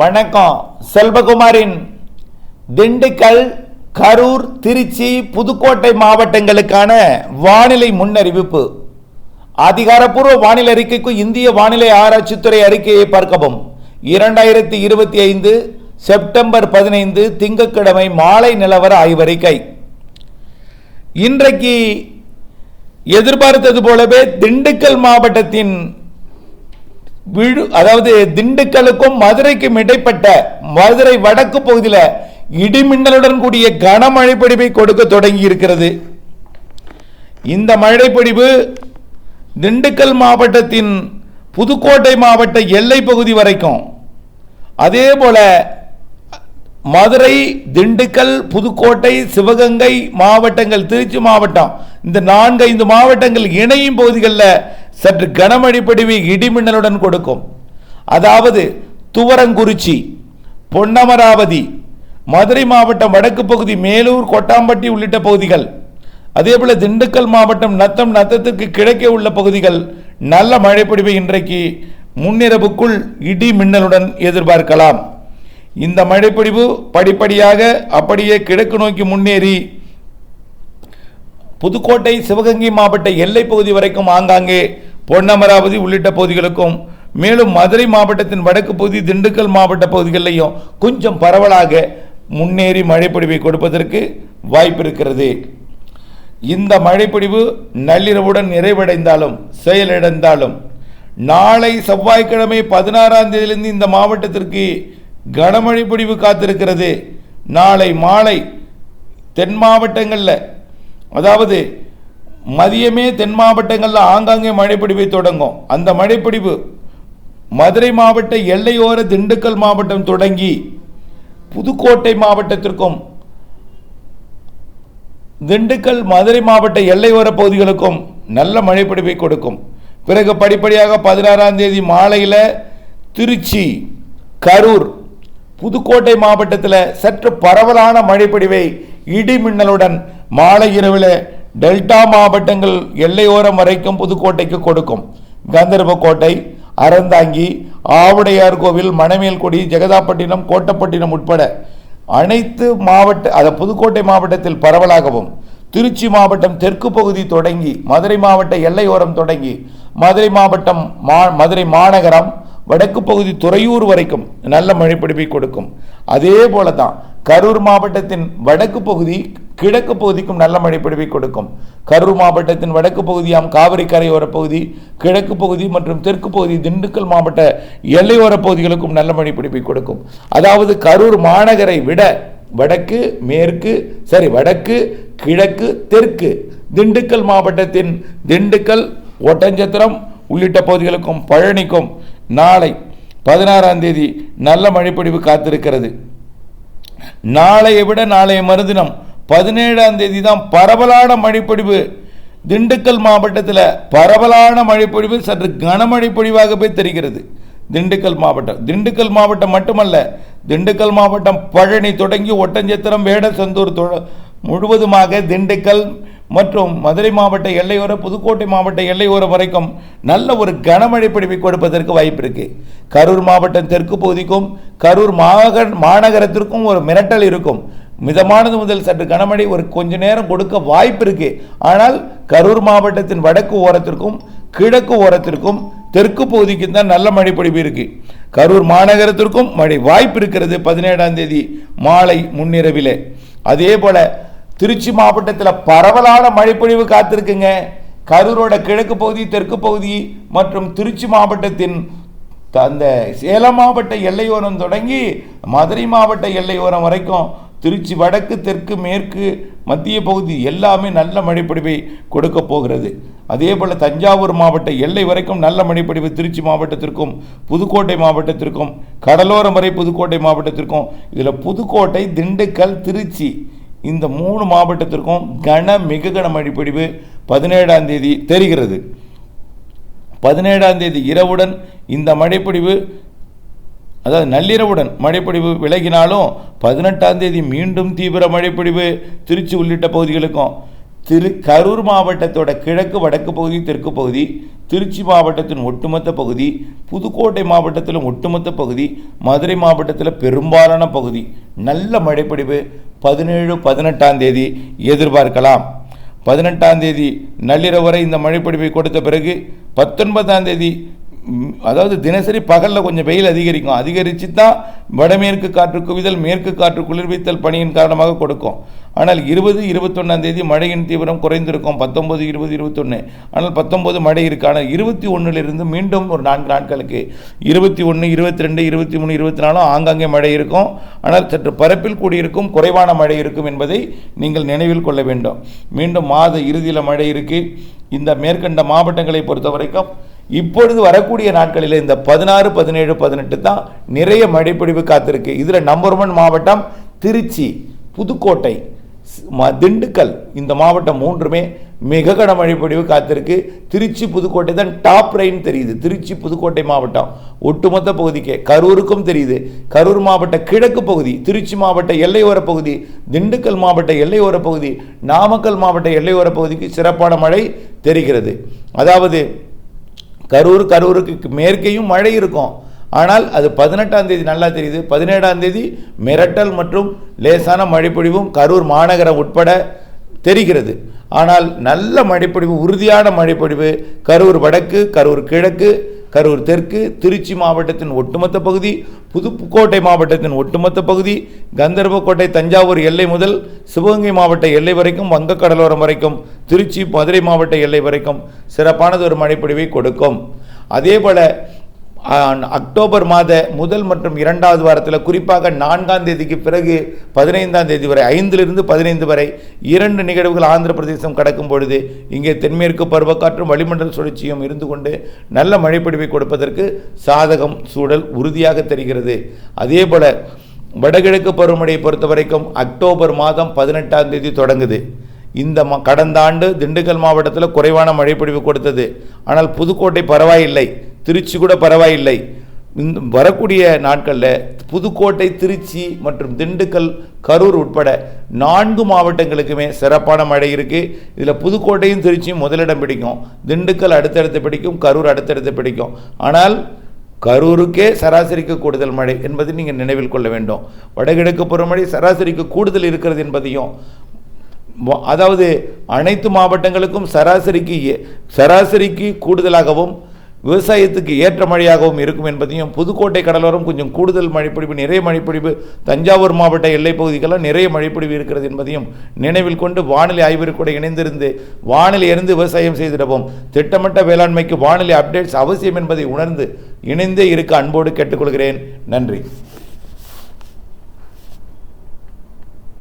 வணக்கம். செல்வகுமாரின் திண்டுக்கல், கரூர், திருச்சி, புதுக்கோட்டை மாவட்டங்களுக்கான வானிலை முன்னறிவிப்பு. அதிகாரப்பூர்வ வானிலை அறிக்கைக்கு இந்திய வானிலை ஆராய்ச்சித்துறை அறிக்கையை பார்க்கவும். 2025 செப்டம்பர் 15 திங்கட்கிழமை மாலை நிலவர ஆய்வறிக்கை. இன்றைக்கு எதிர்பார்த்தது போலவே திண்டுக்கல் மாவட்டத்தின் திண்டுக்கலுக்கும் மதுரைக்கும் இடைப்பட்ட மதுரை வடக்கு பகுதியில் இடிமின்னலுடன் கூடிய கனமழை பொழிவை கொடுக்க தொடங்கி இருக்கிறது. இந்த மழை பொழிவு திண்டுக்கல் மாவட்டத்தின் புதுக்கோட்டை மாவட்ட எல்லை பகுதி வரைக்கும், அதே போல மதுரை, திண்டுக்கல், புதுக்கோட்டை, சிவகங்கை மாவட்டங்கள், திருச்சி மாவட்டம், இந்த 4-5 மாவட்டங்கள் இணையும் பகுதிகளில் சற்று கனமழை பொழிவை இடிமின்னலுடன் கொடுக்கும். அதாவது துவரங்குறிச்சி, பொன்னமராவதி, மதுரை மாவட்டம் வடக்கு பகுதி, மேலூர், கொட்டாம்பட்டி உள்ளிட்ட பகுதிகள், அதே போல திண்டுக்கல் மாவட்டம் நத்தத்துக்கு கிழக்கே உள்ள பகுதிகள் நல்ல மழை பொழிவை இன்றைக்கு முன்னிரவுக்குள் இடி மின்னலுடன் எதிர்பார்க்கலாம். இந்த மழைப்பொழிவு படிப்படியாக அப்படியே கிழக்கு நோக்கி முன்னேறி புதுக்கோட்டை, சிவகங்கை மாவட்ட எல்லை பகுதி வரைக்கும் ஆங்காங்கே பொன்னமராவதி உள்ளிட்ட பகுதிகளுக்கும், மேலும் மதுரை மாவட்டத்தின் வடக்கு பகுதி, திண்டுக்கல் மாவட்ட பகுதிகளிலையும் கொஞ்சம் பரவலாக முன்னேறி மழைப்பொழிவை கொடுப்பதற்கு வாய்ப்பு இருக்கிறது. இந்த மழைப்பொழிவு நள்ளிரவுடன் நிறைவடைந்தாலும் செயலிழந்தாலும் நாளை செவ்வாய்க்கிழமை 16ஆம் தேதியிலிருந்து இந்த மாவட்டத்திற்கு கனமழை பொழிவு காத்திருக்கிறது. நாளை மாலை தென் மாவட்டங்களில், அதாவது மதியமே தென் மாவட்டங்களில் ஆங்காங்கே மழைப்பொழிவை தொடங்கும். அந்த மழைப்பொழிவு மதுரை மாவட்ட எல்லையோர திண்டுக்கல் மாவட்டம் தொடங்கி புதுக்கோட்டை மாவட்டத்திற்கும், திண்டுக்கல் மதுரை மாவட்ட எல்லையோர பகுதிகளுக்கும் நல்ல மழைப்பொழிவை கொடுக்கும். பிறகு படிப்படியாக 16ஆம் தேதி மாலையில் திருச்சி, கரூர், புதுக்கோட்டை மாவட்டத்தில் சற்று பரவலான மழைப்பொழிவை இடி மின்னலுடன் மாலை இரவில் டெல்டா மாவட்டங்கள் எல்லையோரம் வரைக்கும் புதுக்கோட்டைக்கு கொடுக்கும். கந்தர்வக்கோட்டை, அறந்தாங்கி, ஆவுடையார் கோவில், மணமேல்குடி, ஜெகதாப்பட்டினம், கோட்டப்பட்டினம் உட்பட அனைத்து புதுக்கோட்டை மாவட்டத்தில் பரவலாகவும், திருச்சி மாவட்டம் தெற்கு பகுதி தொடங்கி மதுரை மாவட்ட எல்லையோரம் தொடங்கி மதுரை மாவட்டம், மதுரை மாநகரம், வடக்கு பகுதி துறையூர் வரைக்கும் நல்ல மழைப்பொழிவை கொடுக்கும். அதே போல தான் கரூர் மாவட்டத்தின் வடக்கு பகுதி, கிழக்கு பகுதிக்கும் நல்ல மழைப்பொழிவை கொடுக்கும். கரூர் மாவட்டத்தின் வடக்கு பகுதியாம் காவிரி கரையோர பகுதி, கிழக்கு பகுதி மற்றும் தெற்கு பகுதி, திண்டுக்கல் மாவட்ட எல்லையோர பகுதிகளுக்கும் நல்ல மழைப்பொழிவை கொடுக்கும். அதாவது கரூர் மாநகரை விட வடக்கு, கிழக்கு, தெற்கு திண்டுக்கல் மாவட்டத்தின் திண்டுக்கல், ஒட்டஞ்சத்திரம் உள்ளிட்ட பகுதிகளுக்கும், பழனிக்கும் நாளை 16ஆம் தேதி நல்ல மழைப்பொழிவு காத்திருக்கிறது. நாளையை விட நாளைய மறுதினம் 17ஆம் தேதி தான் பரவலான மழைப்பொழிவு. திண்டுக்கல் மாவட்டத்தில் பரவலான மழைப்பொழிவு சற்று கனமழை பொழிவாகவே தெரிகிறது. திண்டுக்கல் மாவட்டம் மட்டுமல்ல, திண்டுக்கல் மாவட்டம் பழனி தொடங்கி ஒட்டஞ்சத்திரம், வேடசந்தூர் முழுவதுமாக திண்டுக்கல் மற்றும் மதுரை மாவட்ட எல்லையோர, புதுக்கோட்டை மாவட்ட எல்லையோரம் வரைக்கும் நல்ல ஒரு கனமழை பொழிவை கொடுப்பதற்கு வாய்ப்பு இருக்கு. கரூர் மாவட்டம் தெற்கு பகுதிக்கும் கரூர் மாநகரத்திற்கும் ஒரு மிரட்டல் இருக்கும். மிதமானது முதல் சற்று கனமழை ஒரு கொஞ்ச நேரம் கொடுக்க வாய்ப்பு இருக்கு. ஆனால் கரூர் மாவட்டத்தின் வடக்கு ஓரத்திற்கும், கிழக்கு ஓரத்திற்கும், தெற்கு பகுதிக்கும் தான் நல்ல மழை பொழிவு இருக்கு. கரூர் மாநகரத்திற்கும் மழை வாய்ப்பு இருக்கிறது 17ஆம் தேதி மாலை முன்னிரவிலே. அதே போல திருச்சி மாவட்டத்தில் பரவலான மழைப்பொழிவு காத்திருக்குங்க. கரூரோட கிழக்கு பகுதி, தெற்கு பகுதி மற்றும் திருச்சி மாவட்டத்தின் அந்த சேலம் மாவட்ட எல்லையோரம் தொடங்கி மதுரை மாவட்ட எல்லையோரம் வரைக்கும், திருச்சி வடக்கு, தெற்கு, மேற்கு, மத்திய பகுதி எல்லாமே நல்ல மழைப்பொழிவை கொடுக்க போகிறது. அதே போல் தஞ்சாவூர் மாவட்ட எல்லை வரைக்கும் நல்ல மழைப்பொழிவு திருச்சி மாவட்டத்திற்கும், புதுக்கோட்டை மாவட்டத்திற்கும், கடலோரம் வரை புதுக்கோட்டை மாவட்டத்திற்கும், இதில் புதுக்கோட்டை, திண்டுக்கல், திருச்சி இந்த 3 மாவட்டத்திற்கும் மிக கன மழைப்பொழிவு 17ஆம் தேதி தெரிகிறது. 17ஆம் தேதி இரவுடன் இந்த மழைப்பொழிவு, அதாவது நள்ளிரவுடன் மழைப்பொழிவு விலகினாலும் 18ஆம் தேதி மீண்டும் தீவிர மழைப்பொழிவு திருச்சி உள்ளிட்ட பகுதிகளுக்கும், கரூர் மாவட்டத்தோட கிழக்கு, வடக்கு பகுதி, தெற்கு பகுதி, திருச்சி மாவட்டத்தின் ஒட்டுமொத்த பகுதி, புதுக்கோட்டை மாவட்டத்திலும் ஒட்டுமொத்த பகுதி, மதுரை மாவட்டத்தில் பெரும்பாலான பகுதி நல்ல மழைப்பொழிவு 17, 18ஆம் தேதி எதிர்பார்க்கலாம். 18ஆம் தேதி நள்ளிரவு வரை இந்த மழைப்பொழிவை கொடுத்த பிறகு 19ஆம் தேதி அதாவது தினசரி பகலில் கொஞ்சம் வெயில் அதிகரித்து தான் வடமேற்கு காற்று குவிதல், மேற்கு காற்று குளிர்வித்தல் பணியின் காரணமாக கொடுக்கும். ஆனால் 20, 21ஆம் தேதி மழையின் தீவிரம் குறைந்திருக்கும். 19, 20, 21. ஆனால் 19 மழை இருக்கு. ஆனால் 21 மீண்டும் ஒரு 4 நாட்களுக்கு 21, 22, 23, 24 ஆங்காங்கே மழை இருக்கும். ஆனால் சற்று பரப்பில் கூடியிருக்கும், குறைவான மழை இருக்கும் என்பதை நீங்கள் நினைவில் கொள்ள வேண்டும். மீண்டும் மாத இறுதியில் மழை இருக்கு. இந்த மேற்கண்ட மாவட்டங்களை பொறுத்த வரைக்கும் இப்பொழுது வரக்கூடிய நாட்களில் இந்த 16, 17, 18 தான் நிறைய மழைப்பொழிவு காத்திருக்கு. இதில் நம்பர் 1 மாவட்டம் திருச்சி, புதுக்கோட்டை, திண்டுக்கல். இந்த மாவட்டம் 3மே மிக கனமழைப்பொழிவு காத்திருக்கு. திருச்சி புதுக்கோட்டை தான் டாப் ரைன் தெரியுது. திருச்சி புதுக்கோட்டை மாவட்டம் ஒட்டுமொத்த பகுதிக்கு, கரூருக்கும் தெரியுது. கரூர் மாவட்ட கிழக்கு பகுதி, திருச்சி மாவட்ட எல்லையோர பகுதி, திண்டுக்கல் மாவட்ட எல்லையோர பகுதி, நாமக்கல் மாவட்ட எல்லையோர பகுதிக்கு சிறப்பான மழை தெரிகிறது. அதாவது கரூருக்கு மேற்கேயும் மழை இருக்கும். ஆனால் அது 18ஆம் தேதி நல்லா தெரியுது. 17ஆம் தேதி மிரட்டல் மற்றும் லேசான மழைப்பொழிவும் கரூர் மாநகரம் உட்பட தெரிகிறது. ஆனால் நல்ல மழைப்பொழிவு, உறுதியான மழைப்பொழிவு கரூர் வடக்கு, கரூர் கிழக்கு, கரூர் தெற்கு, திருச்சி மாவட்டத்தின் ஒட்டுமொத்த பகுதி, புதுக்கோட்டை மாவட்டத்தின் ஒட்டுமொத்த பகுதி, கந்தர்வக்கோட்டை தஞ்சாவூர் எல்லை முதல் சிவகங்கை மாவட்ட எல்லை வரைக்கும், வங்கக்கடலோரம் வரைக்கும், திருச்சி மதுரை மாவட்ட எல்லை வரைக்கும் சிறப்பானது ஒரு மழைப்பொழிவை கொடுக்கும். அதேபோல அக்டோபர் மாத முதல் மற்றும் 2வது வாரத்தில், குறிப்பாக 4ஆம் தேதிக்கு பிறகு 15ஆம் தேதி வரை, 5லிருந்து 15 வரை 2 நிகழ்வுகள் ஆந்திர பிரதேசம் கடக்கும் பொழுது இங்கே தென்மேற்கு பருவக்காற்றும் வளிமண்டல சுழற்சியும் இருந்து கொண்டு நல்ல மழைப்பொழிவை கொடுப்பதற்கு சாதகம் சூழல் உறுதியாக தெரிகிறது. அதேபோல வடகிழக்கு பருவமழையை பொறுத்த வரைக்கும் அக்டோபர் மாதம் 18ஆம் தேதி தொடங்குது. இந்த கடந்த ஆண்டு திண்டுக்கல் மாவட்டத்தில் குறைவான மழைப்பொழிவு கொடுத்தது. ஆனால் புதுக்கோட்டை பரவாயில்லை, திருச்சி கூட பரவாயில்லை. இந்த வரக்கூடிய நாட்களில் புதுக்கோட்டை, திருச்சி மற்றும் திண்டுக்கல், கரூர் உட்பட 4 மாவட்டங்களுக்குமே சிறப்பான மழை இருக்குது. இதில் புதுக்கோட்டையும் திருச்சியும் முதலிடம் பிடிக்கும், திண்டுக்கல் அடுத்தடுத்து பிடிக்கும், கரூர் அடுத்தடுத்து பிடிக்கும். ஆனால் கரூருக்கே சராசரிக்கு கூடுதல் மழை என்பதை நீங்கள் நினைவில் கொள்ள வேண்டும். வடகிழக்கு பருவமழை சராசரிக்கு கூடுதல் இருக்கிறது என்பதையும், அதாவது அனைத்து மாவட்டங்களுக்கும் சராசரிக்கு கூடுதலாகவும் விவசாயத்துக்கு ஏற்ற மழையாகவும் இருக்கும் என்பதையும், புதுக்கோட்டை கடலோரம் கொஞ்சம் கூடுதல் மழைப்பொழிவு, நிறைய மழைப்பொழிவு, தஞ்சாவூர் மாவட்ட எல்லை பகுதிக்கெல்லாம் நிறைய மழைப்பொழிவு இருக்கிறது என்பதையும் நினைவில் கொண்டு வானிலை ஆய்விற்கு கூட இணைந்திருந்து வானிலையிலிருந்து விவசாயம் செய்திடவும். திட்டமிட்ட வேளாண்மைக்கு வானிலை அப்டேட்ஸ் அவசியம் என்பதை உணர்ந்து இணைந்தே இருக்க அன்போடு கேட்டுக்கொள்கிறேன். நன்றி.